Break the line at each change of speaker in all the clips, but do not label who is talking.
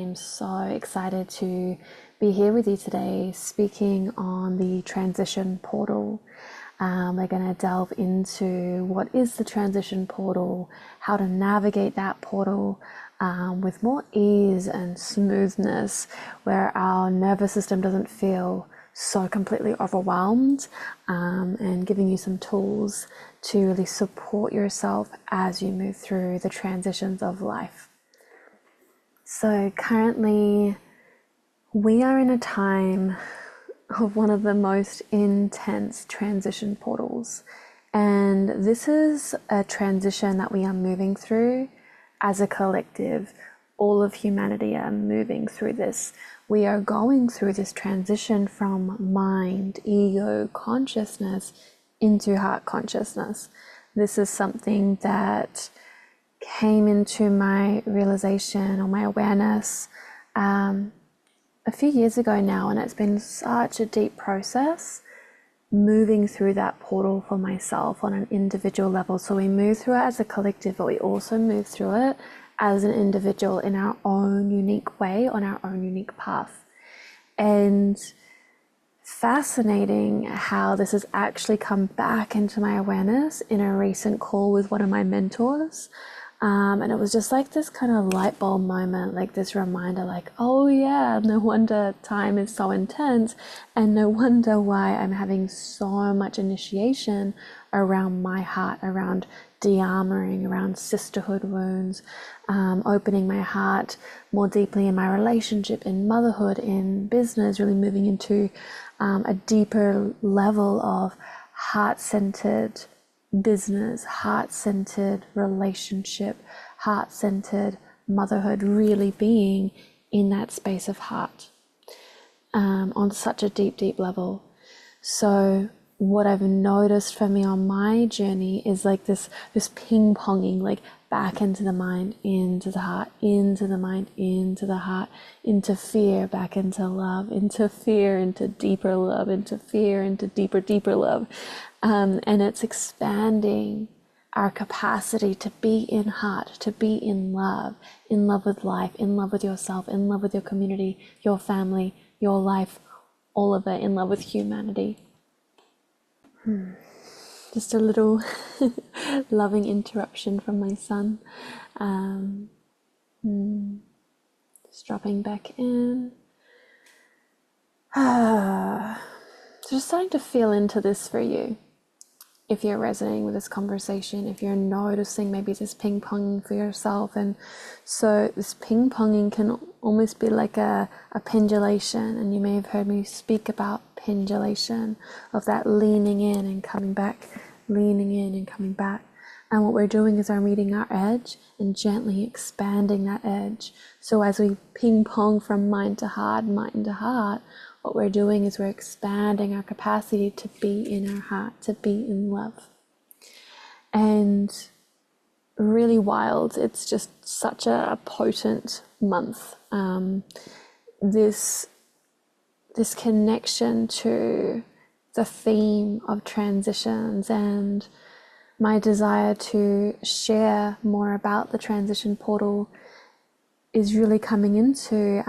I'm so excited to be here with you today speaking on the transition portal. We're going to delve into what is the transition portal, how to navigate that portal with more ease and smoothness, where our nervous system doesn't feel so completely overwhelmed, and giving you some tools to really support yourself as you move through the transitions of life. So currently we are in a time of one of the most intense transition portals. And this is a transition that we are moving through as a collective. All of humanity are moving through this. We are going through this transition from mind, ego, consciousness into heart consciousness. This is something that came into my realization or my awareness a few years ago now, and it's been such a deep process moving through that portal for myself on an individual level. So we move through it as a collective, but we also move through it as an individual in our own unique way, on our own unique path. And fascinating how this has actually come back into my awareness in a recent call with one of my mentors. And it was just like this kind of light bulb moment, like this reminder, like, oh yeah, no wonder time is so intense, and no wonder why I'm having so much initiation around my heart, around de-armoring, around sisterhood wounds, opening my heart more deeply in my relationship, in motherhood, in business, really moving into a deeper level of heart-centered business, heart-centered relationship, heart-centered motherhood, really being in that space of heart on such a deep level. So what I've noticed for me on my journey is like this ping-ponging, like back into the mind, into the heart, into the mind, into the heart, into fear, back into love, into fear, into deeper love, into fear, into deeper love. And it's expanding our capacity to be in heart, to be in love with life, in love with yourself, in love with your community, your family, your life, all of it, in love with humanity. Just a little loving interruption from my son. Just dropping back in. Just starting to feel into this for you. If you're resonating with this conversation, if you're noticing maybe this ping-ponging for yourself. And so this ping-ponging can almost be like a pendulation, and you may have heard me speak about pendulation, of that leaning in and coming back, leaning in and coming back. And what we're doing is we're meeting our edge and gently expanding that edge. So as we ping-pong from mind to heart, what we're doing is we're expanding our capacity to be in our heart, to be in love. And really wild, it's just such a potent month. This connection to the theme of transitions, and my desire to share more about the transition portal is really coming into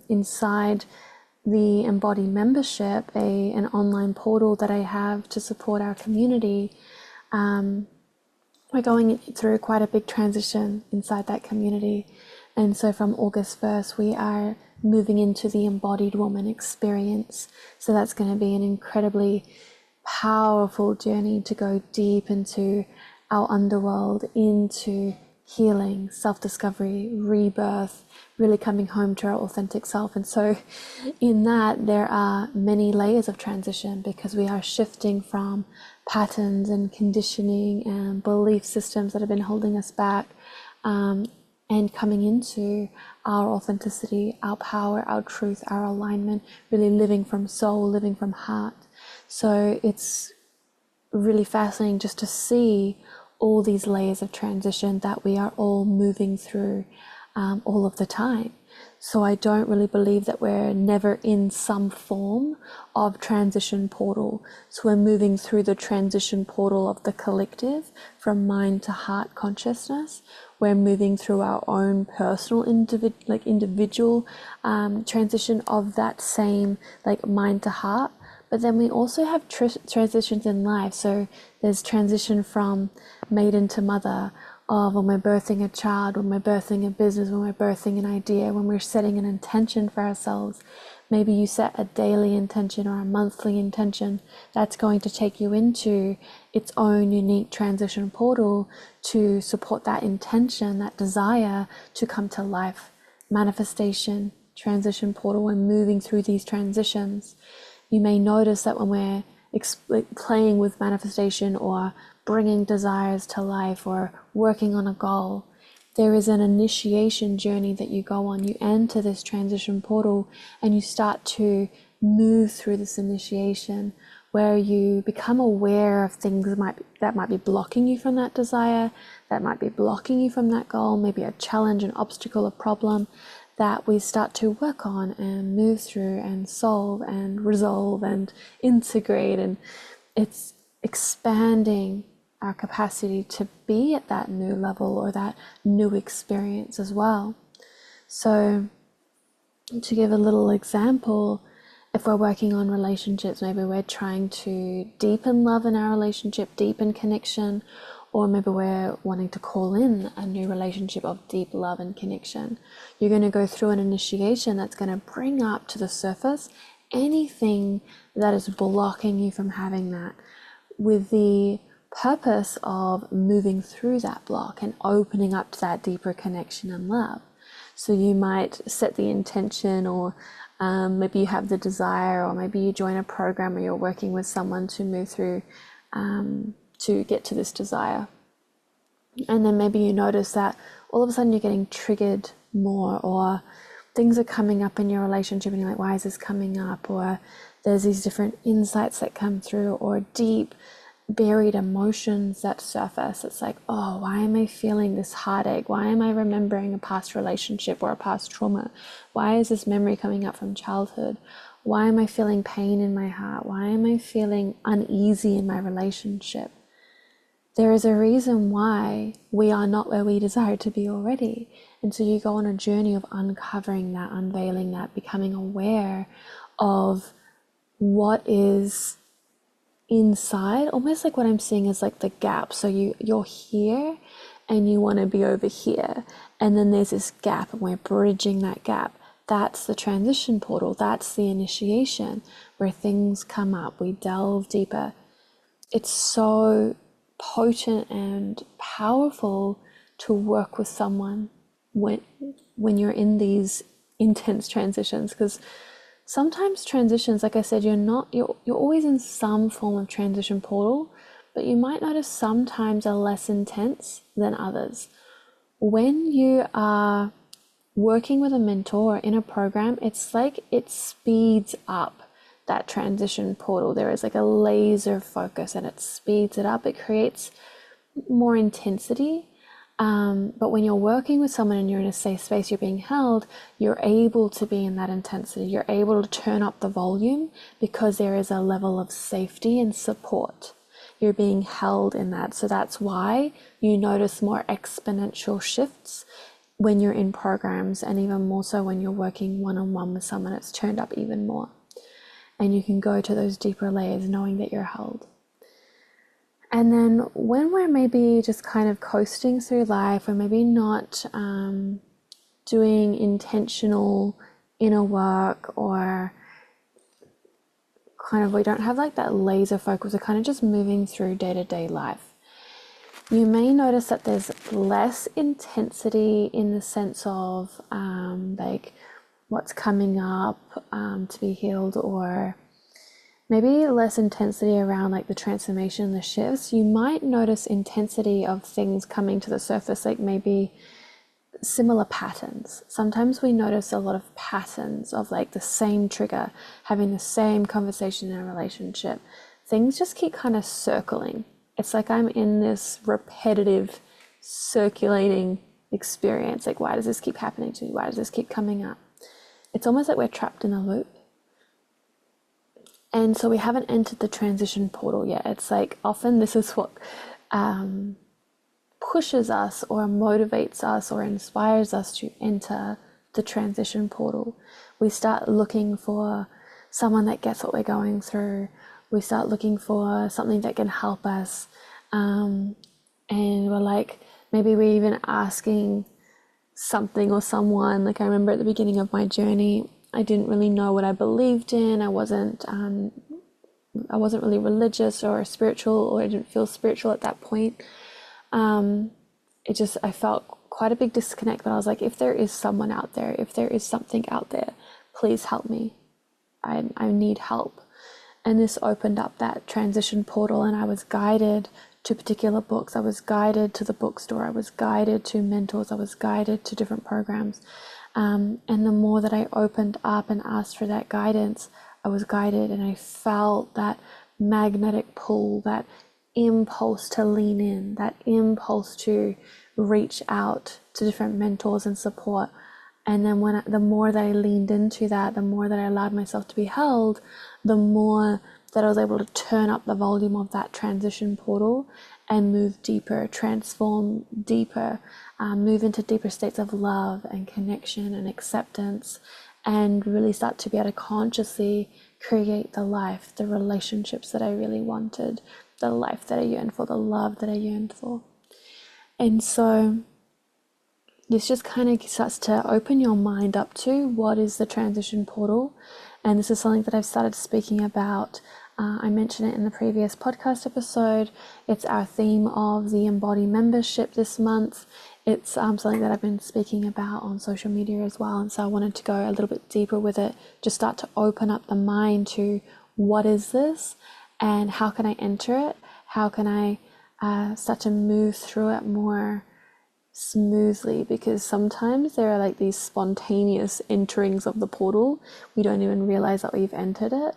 inside the Embody membership, an online portal that I have to support our community. We're going through quite a big transition inside that community. And so from August 1st, we are moving into the embodied woman experience. So that's going to be an incredibly powerful journey to go deep into our underworld, into healing, self-discovery, rebirth, really coming home to our authentic self. And so in that, there are many layers of transition, because we are shifting from patterns and conditioning and belief systems that have been holding us back, and coming into our authenticity, our power, our truth, our alignment, really living from soul, living from heart. So it's really fascinating just to see all these layers of transition that we are all moving through all of the time. So I don't really believe that we're never in some form of transition portal. So we're moving through the transition portal of the collective from mind to heart consciousness. We're moving through our own personal individual transition of that same like mind to heart. But then we also have transitions in life. So there's transition from maiden to mother, of when we're birthing a child, when we're birthing a business, when we're birthing an idea, when we're setting an intention for ourselves. Maybe you set a daily intention or a monthly intention that's going to take you into its own unique transition portal to support that intention, that desire to come to life. Manifestation, transition portal, we're moving through these transitions. You may notice that when we're playing with manifestation or bringing desires to life or working on a goal, there is an initiation journey that you go on. You enter this transition portal and you start to move through this initiation where you become aware of things that might be blocking you from that desire, that might be blocking you from that goal, maybe a challenge, an obstacle, a problem that we start to work on and move through and solve and resolve and integrate. And it's expanding our capacity to be at that new level or that new experience as well. So to give a little example, if we're working on relationships, maybe we're trying to deepen love in our relationship, deepen connection, or maybe we're wanting to call in a new relationship of deep love and connection. You're going to go through an initiation that's going to bring up to the surface anything that is blocking you from having that, with the purpose of moving through that block and opening up to that deeper connection and love. So you might set the intention, or maybe you have the desire, or maybe you join a program or you're working with someone to move through to get to this desire. And then maybe you notice that all of a sudden you're getting triggered more, or things are coming up in your relationship and you're like, why is this coming up? Or there's these different insights that come through, or deep buried emotions that surface. It's like, oh, why am I feeling this heartache? Why am I remembering a past relationship or a past trauma? Why is this memory coming up from childhood? Why am I feeling pain in my heart? Why am I feeling uneasy in my relationship? There is a reason why we are not where we desire to be already. And so you go on a journey of uncovering that, unveiling that, becoming aware of what is inside. Almost like what I'm seeing is like the gap. So you're here and you want to be over here. And then there's this gap and we're bridging that gap. That's the transition portal. That's the initiation where things come up. We delve deeper. It's so potent and powerful to work with someone when you're in these intense transitions, because sometimes transitions, like I said, you're always in some form of transition portal, but you might notice sometimes are less intense than others. When you are working with a mentor or in a program, it's like it speeds up that transition portal. There is like a laser focus and it speeds it up. It creates more intensity. But when you're working with someone and you're in a safe space, you're being held, you're able to be in that intensity. You're able to turn up the volume because there is a level of safety and support. You're being held in that. So that's why you notice more exponential shifts when you're in programs, and even more so when you're working one-on-one with someone. It's turned up even more. And you can go to those deeper layers knowing that you're held. And then when we're maybe just kind of coasting through life, or maybe not doing intentional inner work, or kind of we don't have like that laser focus, we're kind of just moving through day-to-day life, you may notice that there's less intensity in the sense of like what's coming up to be healed, or maybe less intensity around like the transformation, the shifts. You might notice intensity of things coming to the surface, like maybe similar patterns. Sometimes we notice a lot of patterns of like the same trigger, having the same conversation in a relationship. Things just keep kind of circling. It's like I'm in this repetitive circulating experience. Like, why does this keep happening to me? Why does this keep coming up? it's almost like we're trapped in a loop. And so we haven't entered the transition portal yet. It's like often this is what pushes us or motivates us or inspires us to enter the transition portal. We start looking for someone that gets what we're going through. We start looking for something that can help us. And we're like, maybe we're even asking something or someone. Like I remember at the beginning of my journey, I didn't really know what I believed in. I wasn't really religious or spiritual, or I didn't feel spiritual at that point. I felt quite a big disconnect, but I was like, if there is someone out there, if there is something out there, please help me. I need help. And this opened up that transition portal, and I was guided to particular books. I was guided to the bookstore. I was guided to mentors. I was guided to different programs. And the more that I opened up and asked for that guidance, I was guided, and I felt that magnetic pull, that impulse to lean in, that impulse to reach out to different mentors and support. And then the more that I leaned into that, the more that I allowed myself to be held, the more that I was able to turn up the volume of that transition portal and move deeper, transform deeper, move into deeper states of love and connection and acceptance, and really start to be able to consciously create the life, the relationships that I really wanted, the life that I yearned for, the love that I yearned for. And so this just kind of starts to open your mind up to what is the transition portal. And this is something that I've started speaking about. I mentioned it in the previous podcast episode. It's our theme of the Embody membership this month. It's something that I've been speaking about on social media as well. And so I wanted to go a little bit deeper with it, just start to open up the mind to what is this and how can I enter it? How can I start to move through it more smoothly? Because sometimes there are like these spontaneous enterings of the portal. We don't even realize that we've entered it,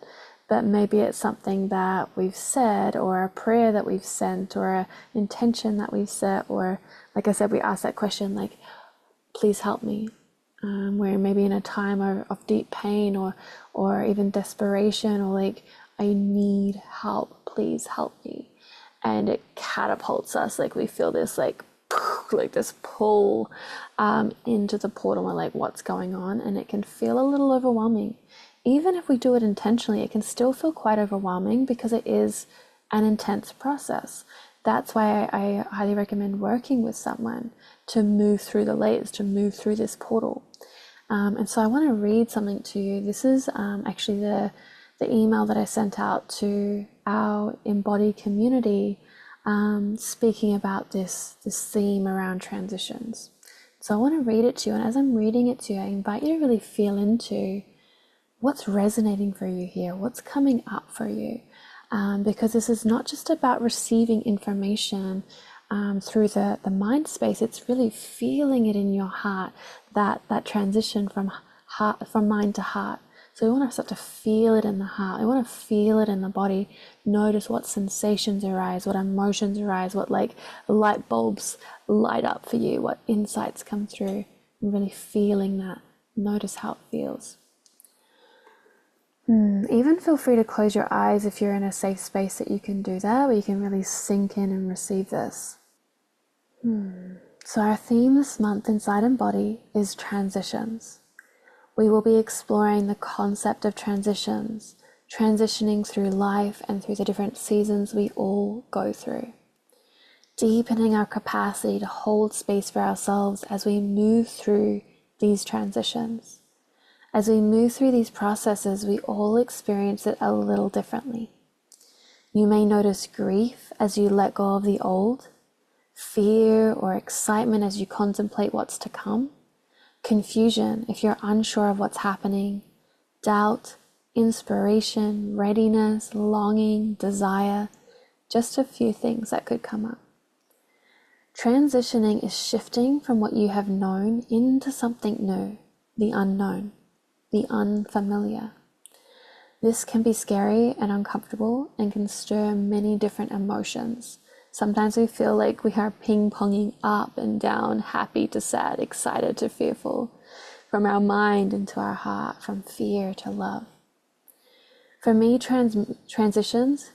but maybe it's something that we've said, or a prayer that we've sent, or an intention that we've set, or like I said, we ask that question like, please help me. We're maybe in a time of deep pain or even desperation, or like, I need help, please help me. And it catapults us, like we feel this like this pull into the portal. We're like, what's going on? And it can feel a little overwhelming. Even if we do it intentionally, it can still feel quite overwhelming because it is an intense process. That's why I highly recommend working with someone to move through the layers, to move through this portal. And so I want to read something to you. This is actually the email that I sent out to our Embody community, speaking about this theme around transitions. So I want to read it to you, and as I'm reading it to you, I invite you to really feel into what's resonating for you here, what's coming up for you, because this is not just about receiving information through the mind space. It's really feeling it in your heart, that transition from mind to heart. So we want to start to feel it in the heart. We want to feel it in the body. Notice what sensations arise, what emotions arise, what like light bulbs light up for you, what insights come through, and really feeling that. Notice how it feels. Even feel free to close your eyes if you're in a safe space that you can do that, where you can really sink in and receive this. So our theme this month inside Embody is transitions. We will be exploring the concept of transitions, transitioning through life and through the different seasons we all go through. Deepening our capacity to hold space for ourselves as we move through these transitions. As we move through these processes, we all experience it a little differently. You may notice grief as you let go of the old, fear or excitement as you contemplate what's to come, confusion if you're unsure of what's happening, doubt, inspiration, readiness, longing, desire, just a few things that could come up. Transitioning is shifting from what you have known into something new, the unknown, the unfamiliar. This can be scary and uncomfortable and can stir many different emotions. Sometimes we feel like we are ping-ponging up and down, happy to sad, excited to fearful. from our mind into our heart, from fear to love. For me, transitions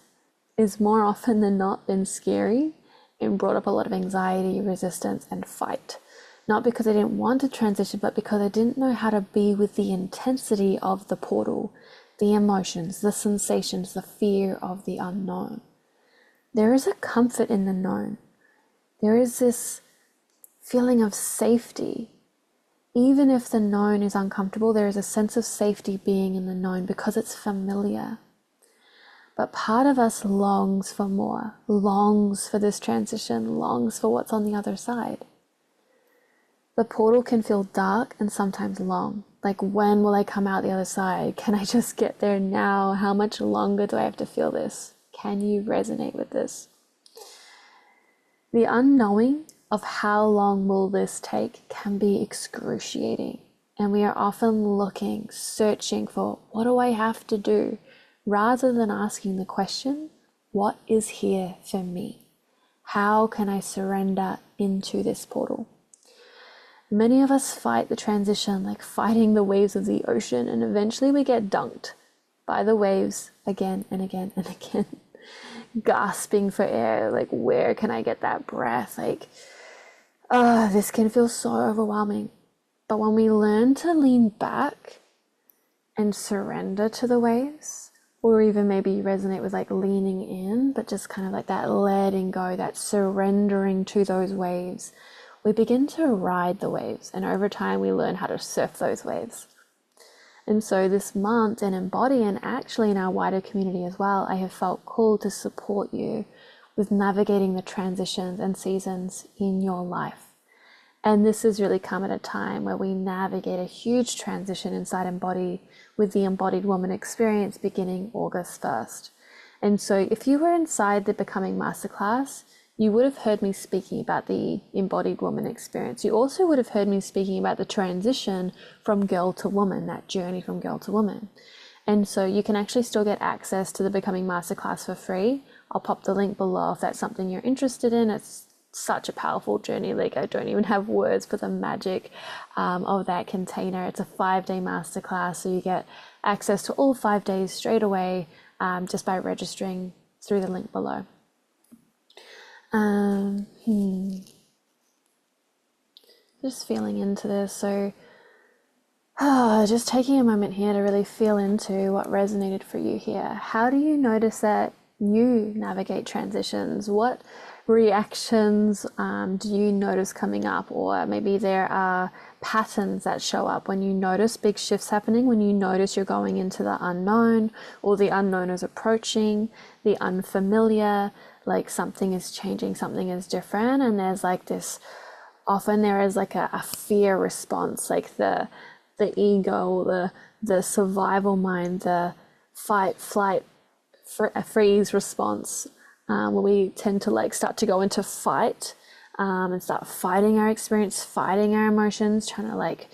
is more often than not been scary and brought up a lot of anxiety, resistance, and fight. Not because I didn't want to transition, but because I didn't know how to be with the intensity of the portal, the emotions, the sensations, the fear of the unknown. There is a comfort in the known. There is this feeling of safety. Even if the known is uncomfortable, there is a sense of safety being in the known because it's familiar. But part of us longs for more, longs for this transition, longs for what's on the other side. The portal can feel dark and sometimes long. Like, when will I come out the other side? Can I just get there now? How much longer do I have to feel this? Can you resonate with this? The unknowing of how long will this take can be excruciating. And we are often looking, searching for, what do I have to do? Rather than asking the question, what is here for me? How can I surrender into this portal? Many of us fight the transition like fighting the waves of the ocean, and eventually we get dunked by the waves again and again and again, gasping for air, like, where can I get that breath? Like, this can feel so overwhelming. But when we learn to lean back and surrender to the waves, or even maybe resonate with like leaning in, but just kind of like that letting go, that surrendering to those waves, we begin to ride the waves, and over time we learn how to surf those waves. And so this month in Embody, and actually in our wider community as well, I have felt called to support you with navigating the transitions and seasons in your life. And this has really come at a time where we navigate a huge transition inside Embody with the Embodied Woman Experience beginning August 1st. And so if you were inside the Becoming Masterclass, you would have heard me speaking about the Embodied Woman Experience. You also would have heard me speaking about the transition from girl to woman, that journey from girl to woman. And so you can actually still get access to the Becoming Masterclass for free. I'll pop the link below if that's something you're interested in. It's such a powerful journey. Like, I don't even have words for the magic of that container. It's a 5-day masterclass, so you get access to all 5 days straight away just by registering through the link below. Just feeling into this. So just taking a moment here to really feel into what resonated for you here. How do you notice that you navigate transitions? What reactions do you notice coming up? Or maybe there are patterns that show up when you notice big shifts happening, when you notice you're going into the unknown, or the unknown is approaching, the unfamiliar, like something is changing, something is different, and there's like this, often there is like a fear response, like the ego, the survival mind, the fight, flight, freeze response, where we tend to like start to go into fight and start fighting our experience, fighting our emotions, trying to like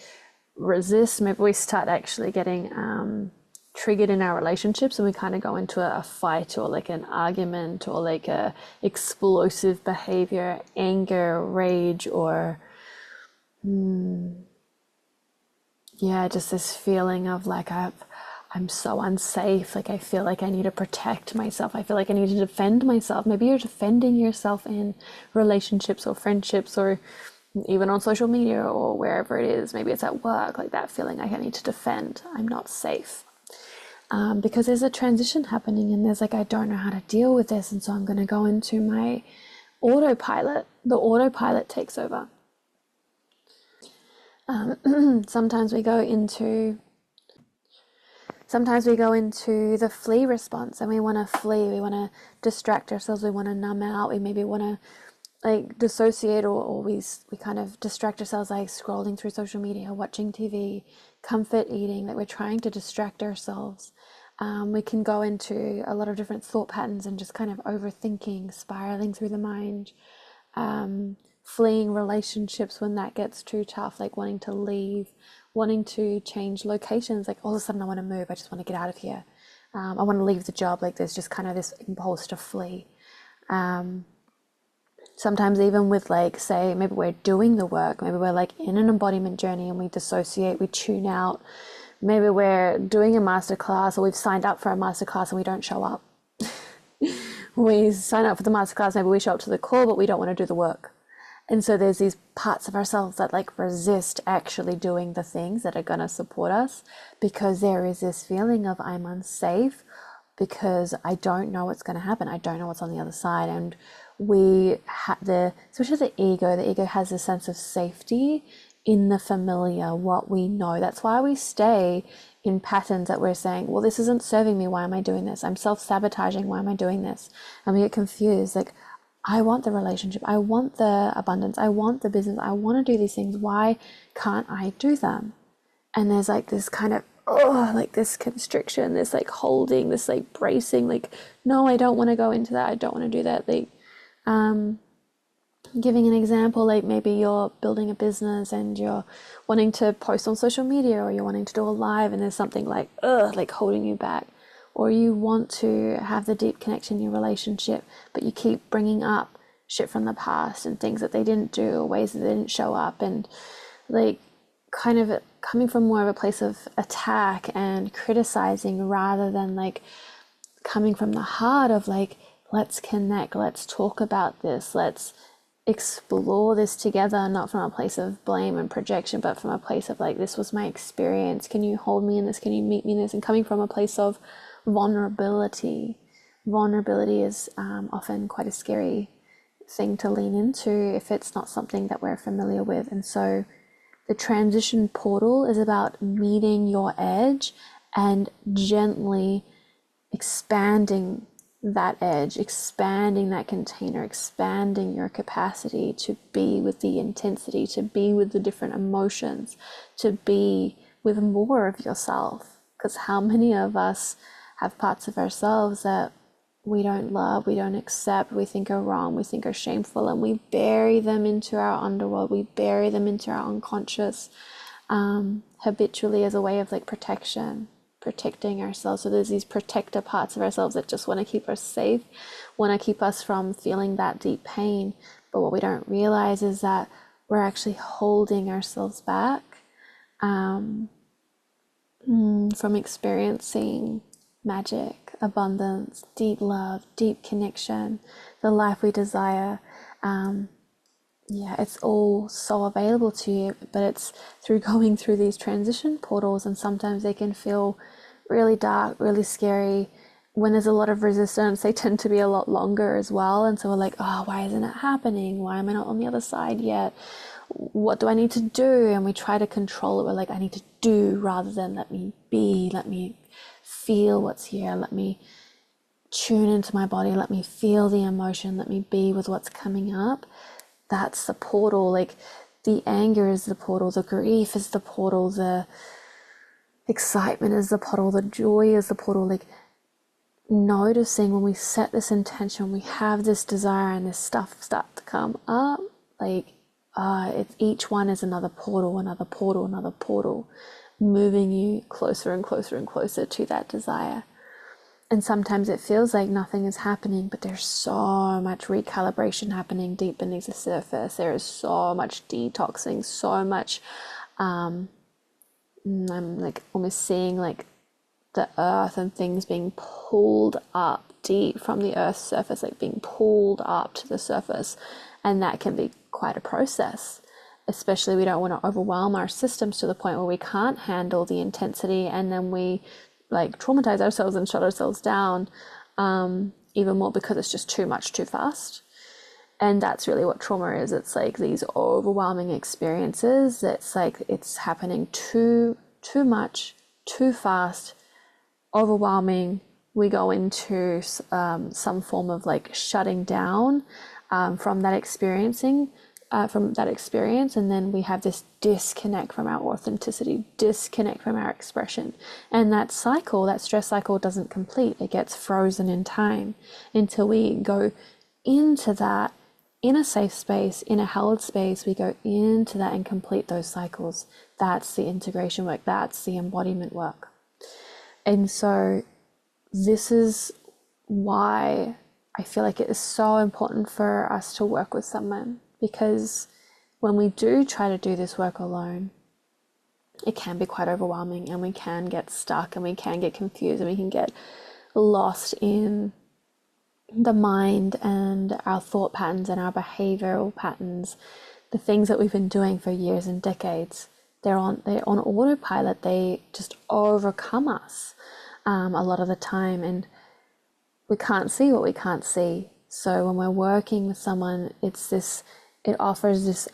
resist. Maybe we start actually getting triggered in our relationships, and we kind of go into a fight or like an argument or like a explosive behavior, anger, rage, or just this feeling of like I'm so unsafe. Like, I feel like I need to protect myself. I feel like I need to defend myself. Maybe you're defending yourself in relationships or friendships, or even on social media or wherever it is. Maybe it's at work, like that feeling like I need to defend. I'm not safe. Because there's a transition happening, and there's like, I don't know how to deal with this. And so I'm going to go into my autopilot. The autopilot takes over. Sometimes we go into the flee response, and we want to flee. We want to distract ourselves. We want to numb out. We maybe want to like dissociate, or we kind of distract ourselves, like scrolling through social media, watching TV, comfort eating, that we're trying to distract ourselves. We can go into a lot of different thought patterns and just kind of overthinking, spiraling through the mind, fleeing relationships when that gets too tough, like wanting to leave, wanting to change locations, like all of a sudden I want to move, I just want to get out of here. I want to leave the job. Like, there's just kind of this impulse to flee. Sometimes even with like, say, maybe we're doing the work, maybe we're like in an embodiment journey and we dissociate, we tune out. Maybe we're doing a masterclass, or we've signed up for a masterclass and we don't show up. We sign up for the masterclass, maybe we show up to the call, but we don't want to do the work. And so there's these parts of ourselves that like resist actually doing the things that are going to support us, because there is this feeling of I'm unsafe, because I don't know what's going to happen. I don't know what's on the other side. And we have especially the ego has a sense of safety in the familiar, what we know. That's why we stay in patterns that we're saying, well, this isn't serving me. Why am I doing this? I'm self-sabotaging. Why am I doing this? And we get confused. Like, I want the relationship. I want the abundance. I want the business. I want to do these things. Why can't I do them? And there's like this kind of, like this constriction, this like holding, this like bracing, like, no, I don't want to go into that. I don't want to do that. Like, giving an example, like maybe you're building a business and you're wanting to post on social media, or you're wanting to do a live, and there's something like, like holding you back. Or you want to have the deep connection in your relationship, but you keep bringing up shit from the past and things that they didn't do, or ways that they didn't show up, and like kind of coming from more of a place of attack and criticizing, rather than like coming from the heart of like, let's connect, let's talk about this, let's explore this together, not from a place of blame and projection, but from a place of like, this was my experience. Can you hold me in this? Can you meet me in this? And coming from a place of vulnerability. Vulnerability is often quite a scary thing to lean into if it's not something that we're familiar with. And so the transition portal is about meeting your edge and gently expanding that edge, expanding that container, expanding your capacity to be with the intensity, to be with the different emotions, to be with more of yourself. Because how many of us have parts of ourselves that we don't love, we don't accept, we think are wrong, we think are shameful, and we bury them into our underworld, we bury them into our unconscious, habitually, as a way of like protecting ourselves. So there's these protector parts of ourselves that just want to keep us safe, want to keep us from feeling that deep pain. But what we don't realize is that we're actually holding ourselves back from experiencing magic, abundance, deep love, deep connection, the life we desire. It's all so available to you, but it's through going through these transition portals, and sometimes they can feel really dark, really scary. When there's a lot of resistance, they tend to be a lot longer as well. And so we're like, oh, why isn't it happening? Why am I not on the other side yet? What do I need to do? And we try to control it. We're like, I need to do, rather than let me be, let me feel what's here, let me tune into my body, let me feel the emotion, let me be with what's coming up. That's the portal. Like, the anger is the portal, the grief is the portal, the excitement is the portal, the joy is the portal. Like, noticing when we set this intention, we have this desire and this stuff start to come up, like, each one is another portal, another portal, another portal, moving you closer and closer and closer to that desire. And sometimes it feels like nothing is happening, but there's so much recalibration happening deep beneath the surface. There is so much detoxing, so much, I'm like almost seeing like the earth and things being pulled up deep from the earth's surface, like being pulled up to the surface. And that can be quite a process. Especially, we don't want to overwhelm our systems to the point where we can't handle the intensity, and then we like traumatize ourselves and shut ourselves down even more, because it's just too much too fast. And that's really what trauma is. It's like these overwhelming experiences. It's like it's happening too much, too fast, overwhelming. We go into some form of like shutting down from that experience, and then we have this disconnect from our authenticity, disconnect from our expression. And that cycle, that stress cycle, doesn't complete. It gets frozen in time until we go into that, in a safe space, in a held space. We go into that and complete those cycles. That's the integration work. That's the embodiment work. And so this is why I feel like it is so important for us to work with someone, because when we do try to do this work alone, it can be quite overwhelming, and we can get stuck, and we can get confused, and we can get lost in the mind and our thought patterns and our behavioral patterns, the things that we've been doing for years and decades. They're on autopilot. They just overcome us a lot of the time, and we can't see what we can't see. So when we're working with someone, it offers this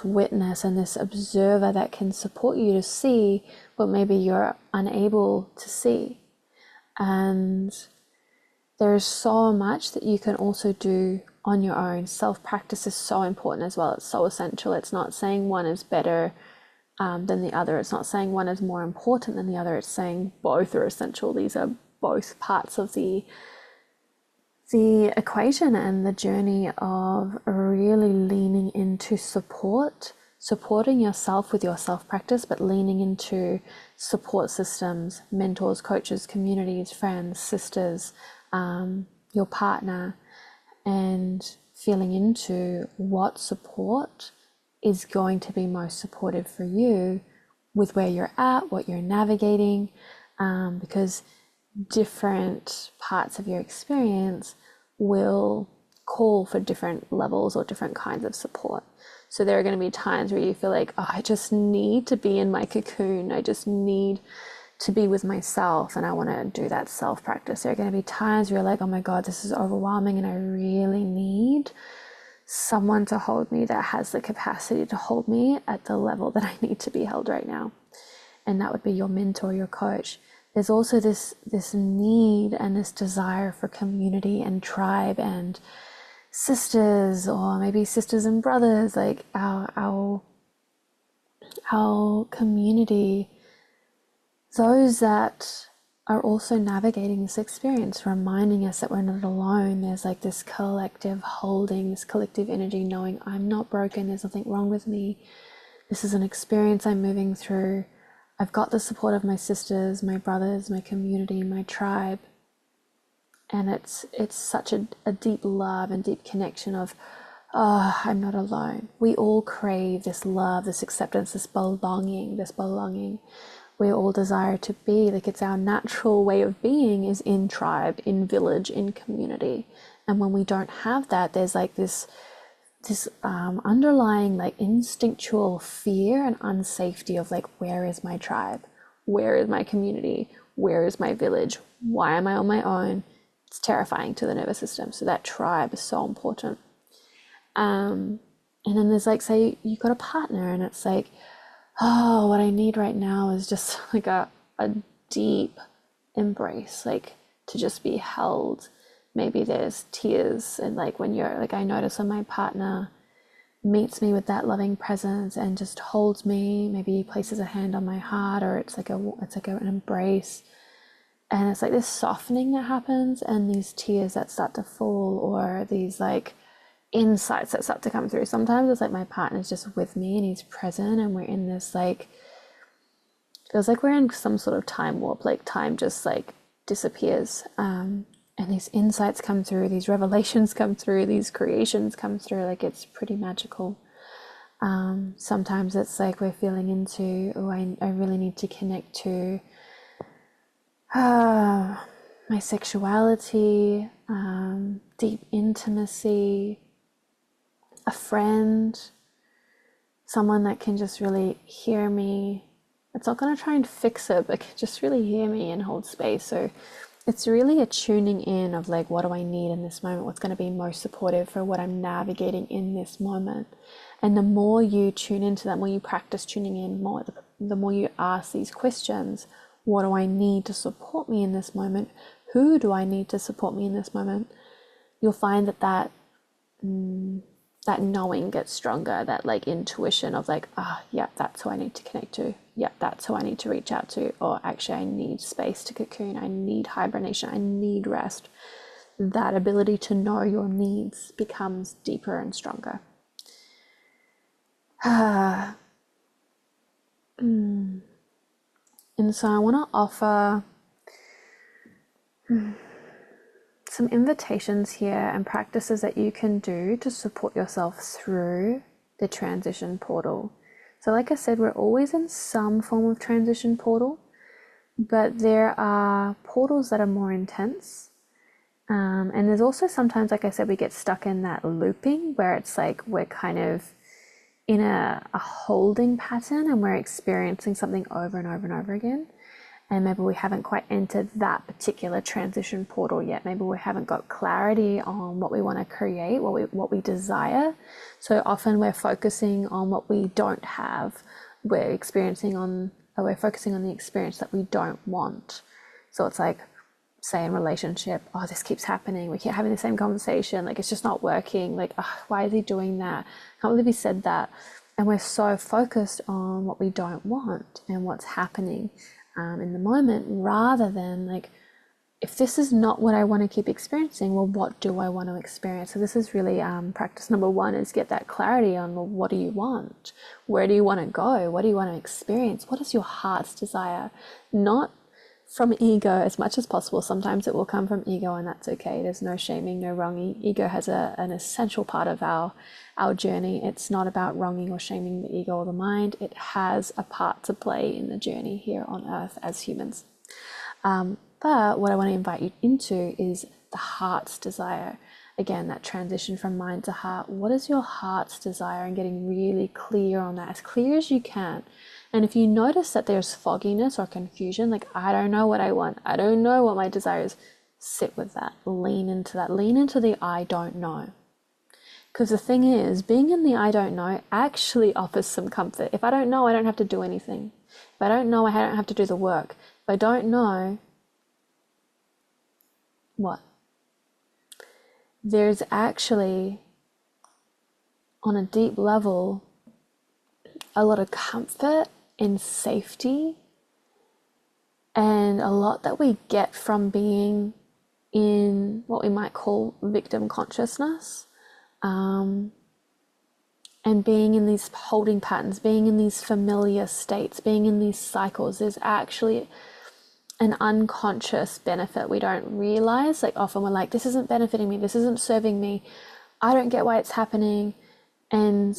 witness and this observer that can support you to see what maybe you're unable to see. And there's so much that you can also do on your own. Self-practice is so important as well. It's so essential. It's not saying one is better than the other. It's not saying one is more important than the other. It's saying both are essential. These are both parts of the equation and the journey of really leaning into supporting yourself with your self-practice, but leaning into support systems, mentors, coaches, communities, friends, sisters, your partner, and feeling into what support is going to be most supportive for you with where you're at, what you're navigating, because different parts of your experience will call for different levels or different kinds of support. So there are going to be times where you feel like, oh, I just need to be in my cocoon. I just need to be with myself, and I want to do that self-practice. There are going to be times where you're like, oh my God, this is overwhelming, and I really need someone to hold me that has the capacity to hold me at the level that I need to be held right now. And that would be your mentor, your coach. There's also this need and this desire for community and tribe and sisters, or maybe sisters and brothers, like our community, those that are also navigating this experience, reminding us that we're not alone. There's like this collective holding, this collective energy, knowing I'm not broken, there's nothing wrong with me. This is an experience I'm moving through. I've got the support of my sisters, my brothers, my community, my tribe. And it's such a deep love and deep connection of, oh, I'm not alone. We all crave this love, this acceptance, this belonging. We all desire to be, like, it's our natural way of being is in tribe, in village, in community. And when we don't have that, there's like this underlying like instinctual fear and unsafety of like, where is my tribe? Where is my community? Where is my village? Why am I on my own? It's terrifying to the nervous system. So that tribe is so important. And then there's like, say you got a partner, and it's like, oh, what I need right now is just like a deep embrace, like to just be held. Maybe there's tears, and like when you're like, I notice when my partner meets me with that loving presence and just holds me, maybe he places a hand on my heart, or it's like an embrace, and it's like this softening that happens, and these tears that start to fall, or these like insights that start to come through. Sometimes it's like my partner's just with me and he's present, and we're in this like, feels like we're in some sort of time warp, like time just like disappears, and these insights come through, these revelations come through, these creations come through. Like, it's pretty magical. Sometimes it's like we're feeling into, oh, I really need to connect to my sexuality, deep intimacy, a friend, someone that can just really hear me. It's not going to try and fix it, but can just really hear me and hold space. So it's really a tuning in of like, what do I need in this moment? What's going to be most supportive for what I'm navigating in this moment? And the more you tune into that, the more you practice tuning in, the more you ask these questions. What do I need to support me in this moment? Who do I need to support me in this moment? You'll find that knowing gets stronger, that like intuition of like, yeah, that's who I need to connect to. Yeah, that's who I need to reach out to. Or actually, I need space to cocoon. I need hibernation. I need rest. That ability to know your needs becomes deeper and stronger. And so I want to offer some some invitations here and practices that you can do to support yourself through the transition portal. So like I said, we're always in some form of transition portal, but there are portals that are more intense. And there's also sometimes, like I said, we get stuck in that looping where it's like we're kind of in a holding pattern and we're experiencing something over and over and over again. And maybe we haven't quite entered that particular transition portal yet. Maybe we haven't got clarity on what we want to create, what we desire. So often we're focusing on what we don't have. We're focusing on the experience that we don't want. So it's like, say in relationship, oh, this keeps happening. We keep having the same conversation. Like, it's just not working. Like, oh, why is he doing that? I can't believe he said that. And we're so focused on what we don't want and what's happening in the moment, rather than like, if this is not what I want to keep experiencing, well, what do I want to experience? So this is really practice number one, is get that clarity on, well, what do you want? Where do you want to go? What do you want to experience? What is your heart's desire? Not from ego as much as possible. Sometimes it will come from ego, and that's okay. There's no shaming, no wronging. Ego has an essential part of our journey. It's not about wronging or shaming the ego or the mind. It has a part to play in the journey here on earth as humans. But what I want to invite you into is the heart's desire. Again, that transition from mind to heart. What is your heart's desire? And getting really clear on that, as clear as you can. And if you notice that there's fogginess or confusion, like, I don't know what I want, I don't know what my desire is, sit with that, lean into that, lean into the I don't know. Because the thing is, being in the I don't know actually offers some comfort. If I don't know, I don't have to do anything. If I don't know, I don't have to do the work. If I don't know, what? There's actually, on a deep level, a lot of comfort in safety, and a lot that we get from being in what we might call victim consciousness, and being in these holding patterns, being in these familiar states, being in these cycles. There's actually an unconscious benefit we don't realize. Like, often we're like, this isn't benefiting me, this isn't serving me, I don't get why it's happening. And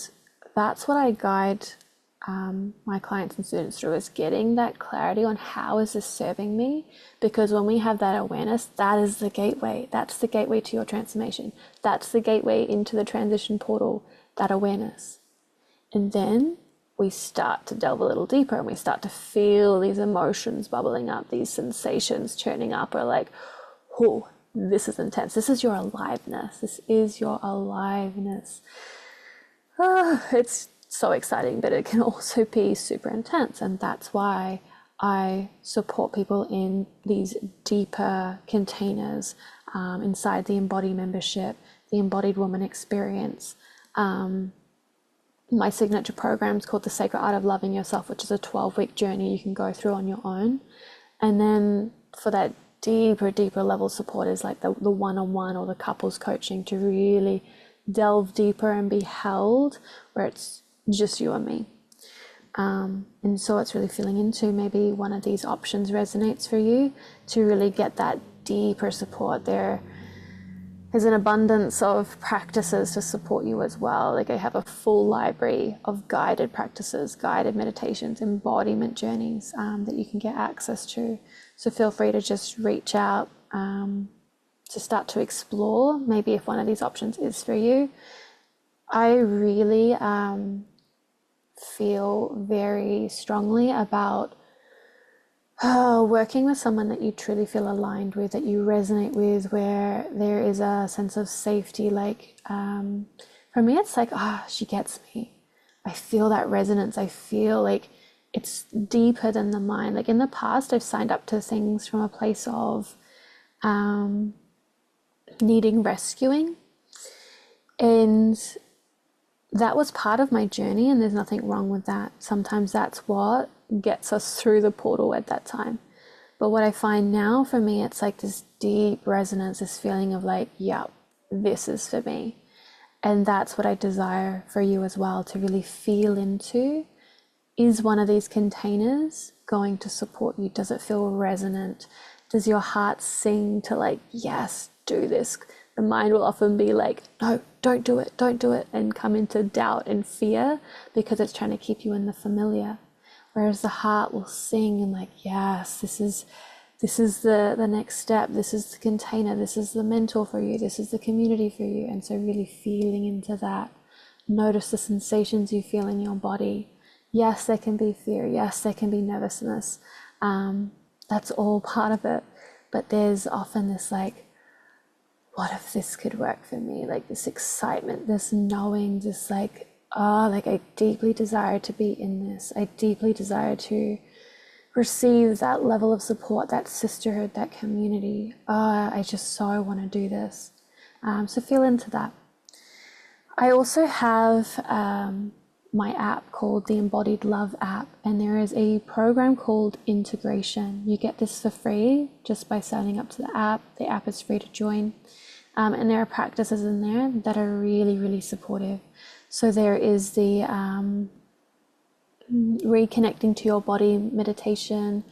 that's what I guide my clients and students through, is getting that clarity on, how is this serving me? Because when we have that awareness, that is the gateway. That's the gateway to your transformation. That's the gateway into the transition portal, that awareness. And then we start to delve a little deeper, and we start to feel these emotions bubbling up, these sensations churning up. We're like, oh, this is intense. This is your aliveness. This is your aliveness. Oh, it's so exciting, but it can also be super intense. And that's why I support people in these deeper containers inside the Embody membership, the Embodied Woman experience. My signature program is called The Sacred Art of Loving Yourself, which is a 12-week journey you can go through on your own. And then for that deeper level support is like the one-on-one or the couples coaching, to really delve deeper and be held, where it's just you and me. And so it's really feeling into, maybe one of these options resonates for you, to really get that deeper support. There is an abundance of practices to support you as well. Like, I have a full library of guided practices, guided meditations, embodiment journeys that you can get access to. So feel free to just reach out to start to explore, maybe if one of these options is for you. I really feel very strongly about working with someone that you truly feel aligned with, that you resonate with, where there is a sense of safety. Like, for me, it's like, she gets me. I feel that resonance. I feel like it's deeper than the mind. Like, in the past, I've signed up to things from a place of needing rescuing. And that was part of my journey, and there's nothing wrong with that. Sometimes that's what gets us through the portal at that time. But what I find now, for me, it's like this deep resonance, this feeling of like, yeah, this is for me. And that's what I desire for you as well, to really feel into. Is one of these containers going to support you? Does it feel resonant? Does your heart sing to like, yes, do this. The mind will often be like, no, don't do it, and come into doubt and fear because it's trying to keep you in the familiar. Whereas the heart will sing and like, yes, this is the next step, this is the container, this is the mentor for you, this is the community for you. And so really feeling into that. Notice the sensations you feel in your body. Yes, there can be fear. Yes, there can be nervousness. That's all part of it. But there's often this like, what if this could work for me? Like this excitement, this knowing, this like, like I deeply desire to be in this. I deeply desire to receive that level of support, that sisterhood, that community. I just so want to do this. So feel into that. I also have my app called the Embodied Love app, and there is a program called Integration. You get this for free just by signing up to the app. The app is free to join. And there are practices in there that are really, really supportive. So there is the reconnecting to your body meditation,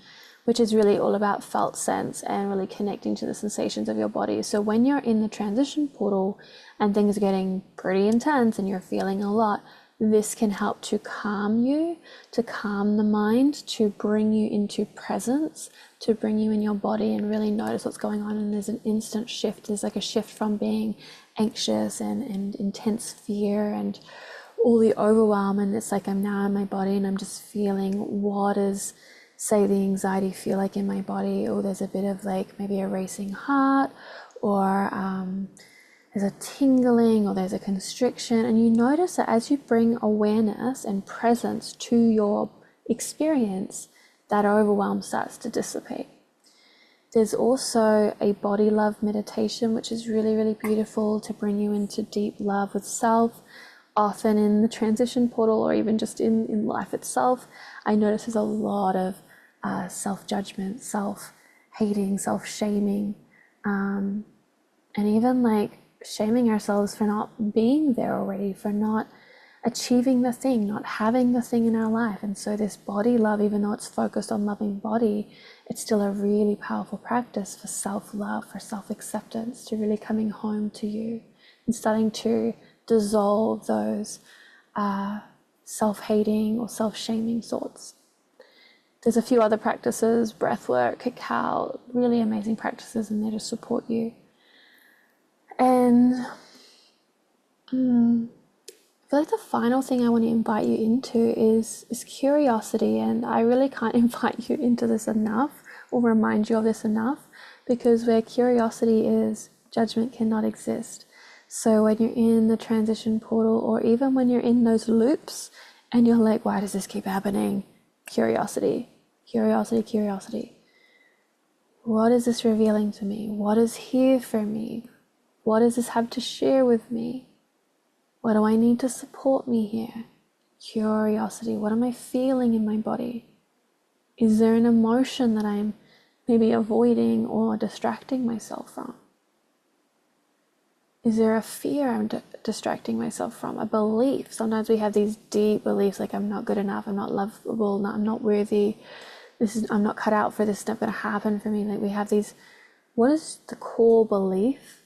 which is really all about felt sense and really connecting to the sensations of your body. So when you're in the transition portal and things are getting pretty intense and you're feeling a lot, this can help to calm you, to calm the mind, to bring you into presence, to bring you in your body and really notice what's going on. And there's an instant shift. There's like a shift from being anxious and intense fear and all the overwhelm. And it's like I'm now in my body and I'm just feeling what is, say, the anxiety feel like in my body. Or there's a bit of like maybe a racing heart, or there's a tingling, or there's a constriction. And you notice that as you bring awareness and presence to your experience, that overwhelm starts to dissipate. There's also a body love meditation, which is really, really beautiful to bring you into deep love with self. Often in the transition portal, or even just in life itself, I notice there's a lot of self-judgment, self-hating, self-shaming, and even like shaming ourselves for not being there already, for not achieving the thing, not having the thing in our life. And so this body love, even though it's focused on loving body, it's still a really powerful practice for self-love, for self-acceptance, to really coming home to you and starting to dissolve those self-hating or self-shaming thoughts. There's a few other practices, breath work, cacao, really amazing practices in there to support you. And I feel like the final thing I want to invite you into is curiosity. And I really can't invite you into this enough or remind you of this enough, because where curiosity is, judgment cannot exist. So when you're in the transition portal, or even when you're in those loops and you're like, why does this keep happening? Curiosity, curiosity, curiosity. What is this revealing to me? What is here for me? What does this have to share with me? What do I need to support me here? Curiosity. What am I feeling in my body? Is there an emotion that I'm maybe avoiding or distracting myself from? Is there a fear I'm distracting myself from? A belief? Sometimes we have these deep beliefs like I'm not good enough, I'm not lovable, I'm not worthy, I'm not cut out for this, it's not going to happen for me. Like we have these, what is the core belief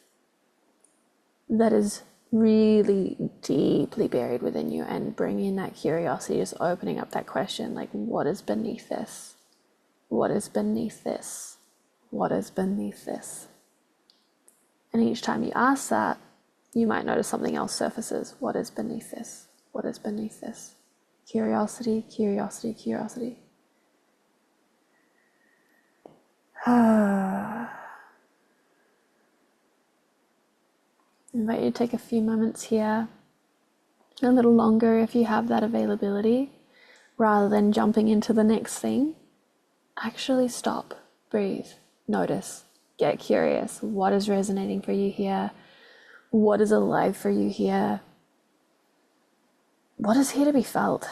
that is really deeply buried within you? And bringing that curiosity, just opening up that question, like what is beneath this? What is beneath this? What is beneath this? And each time you ask that, you might notice something else surfaces. What is beneath this? What is beneath this? Curiosity, curiosity, curiosity. I invite you to take a few moments here, a little longer if you have that availability, rather than jumping into the next thing. Actually stop, breathe, notice. Get curious. What is resonating for you here? What is alive for you here? What is here to be felt?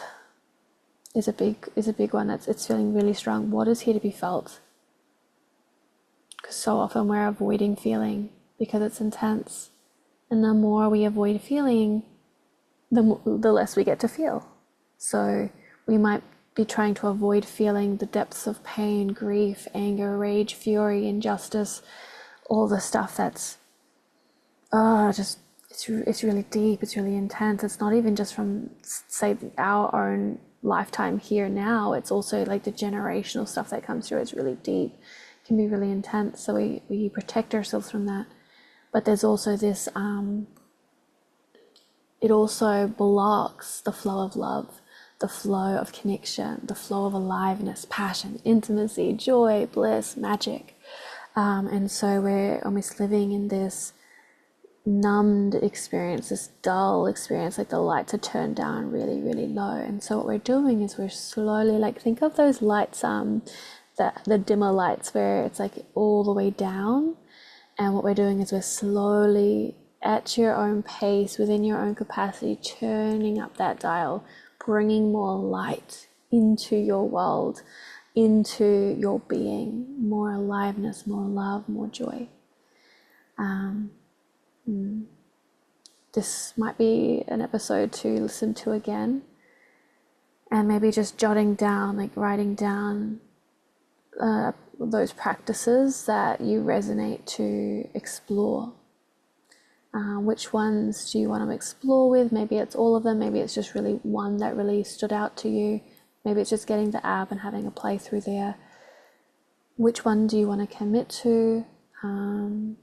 Is a big one. It's feeling really strong. What is here to be felt? Because so often we're avoiding feeling because it's intense, and the more we avoid feeling, the less we get to feel. So we might be trying to avoid feeling the depths of pain, grief, anger, rage, fury, injustice, all the stuff that's just it's really deep, it's really intense. It's not even just from, say, our own lifetime here now, it's also like the generational stuff that comes through. It's really deep, it can be really intense, so we protect ourselves from that. But there's also this it also blocks the flow of love, the flow of connection, the flow of aliveness, passion, intimacy, joy, bliss, magic. And so we're almost living in this numbed experience, this dull experience, like the lights are turned down really, really low. And so what we're doing is we're slowly, like, think of those lights, the dimmer lights where it's like all the way down. And what we're doing is we're slowly, at your own pace, within your own capacity, turning up that dial, bringing more light into your world, into your being, more aliveness, more love, more joy. This might be an episode to listen to again, and maybe just jotting down, like writing down those practices that you resonate to explore. Which ones do you want to explore with? Maybe it's all of them, maybe it's just really one that really stood out to you, maybe it's just getting the app and having a playthrough there. Which one do you want to commit to? And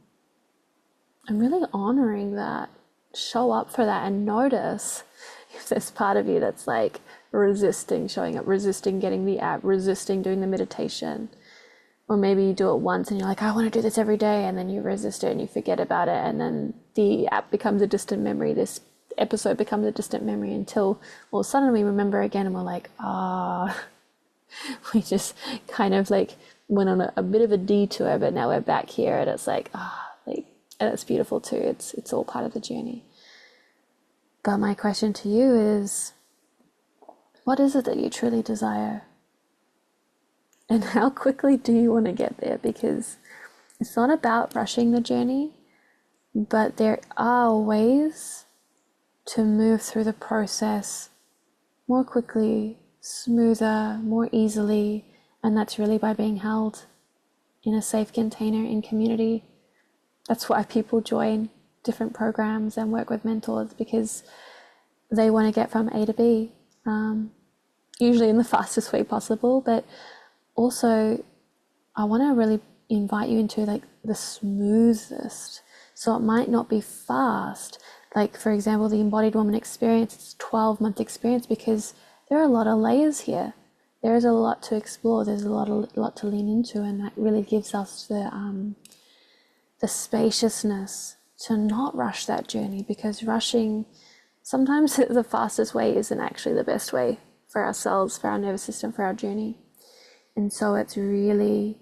really honoring that, show up for that, and notice if there's part of you that's like resisting showing up, resisting getting the app, resisting doing the meditation. Or maybe you do it once and you're like, I want to do this every day, and then you resist it and you forget about it, and then the app becomes a distant memory, this episode becomes a distant memory, until all of a sudden we remember again and we're like, we just kind of like went on a bit of a detour, but now we're back here, and it's like, and it's beautiful too. It's all part of the journey. But my question to you is, what is it that you truly desire? And how quickly do you want to get there? Because it's not about rushing the journey, but there are ways to move through the process more quickly, smoother, more easily. And that's really by being held in a safe container, in community. That's why people join different programs and work with mentors, because they want to get from A to B, usually in the fastest way possible. But also, I want to really invite you into like the smoothest. So it might not be fast. Like, for example, the Embodied Woman experience, it's a 12-month experience, because there are a lot of layers here. There is a lot to explore. There's a lot to lean into, and that really gives us the spaciousness to not rush that journey, because rushing, sometimes the fastest way isn't actually the best way for ourselves, for our nervous system, for our journey. And so it's really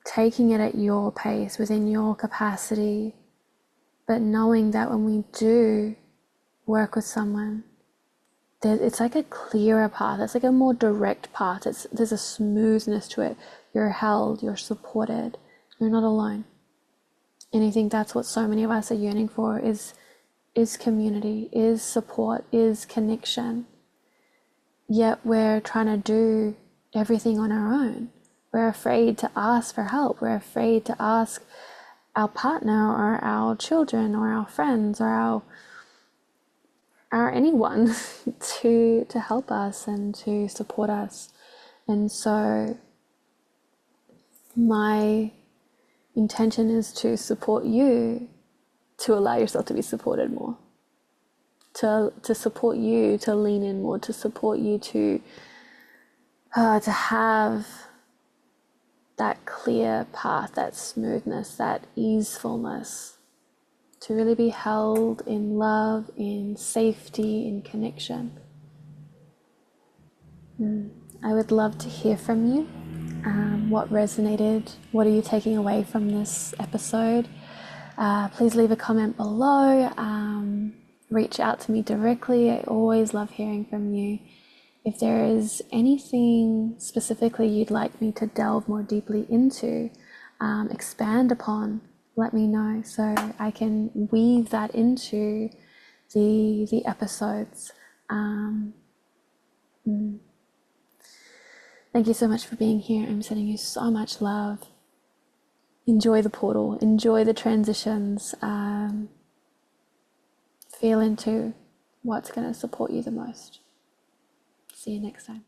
taking it at your pace, within your capacity, but knowing that when we do work with someone, it's like a clearer path. It's like a more direct path. There's a smoothness to it. You're held, you're supported, you're not alone. And I think that's what so many of us are yearning for, is community, is support, is connection. Yet we're trying to do everything on our own. We're afraid to ask for help. We're afraid to ask our partner or our children or our friends or our anyone to help us and to support us. And so my intention is to support you to allow yourself to be supported more. To support you to lean in more, to support you to have that clear path, that smoothness, that easefulness, to really be held in love, in safety, in connection. I would love to hear from you. What resonated? What are you taking away from this episode? Please leave a comment below. Reach out to me directly. I always love hearing from you. If there is anything specifically you'd like me to delve more deeply into, expand upon, let me know so I can weave that into the episodes. Thank you so much for being here. I'm sending you so much love. enjoy the portal, enjoy the transitions, feel into what's going to support you the most. See you next time.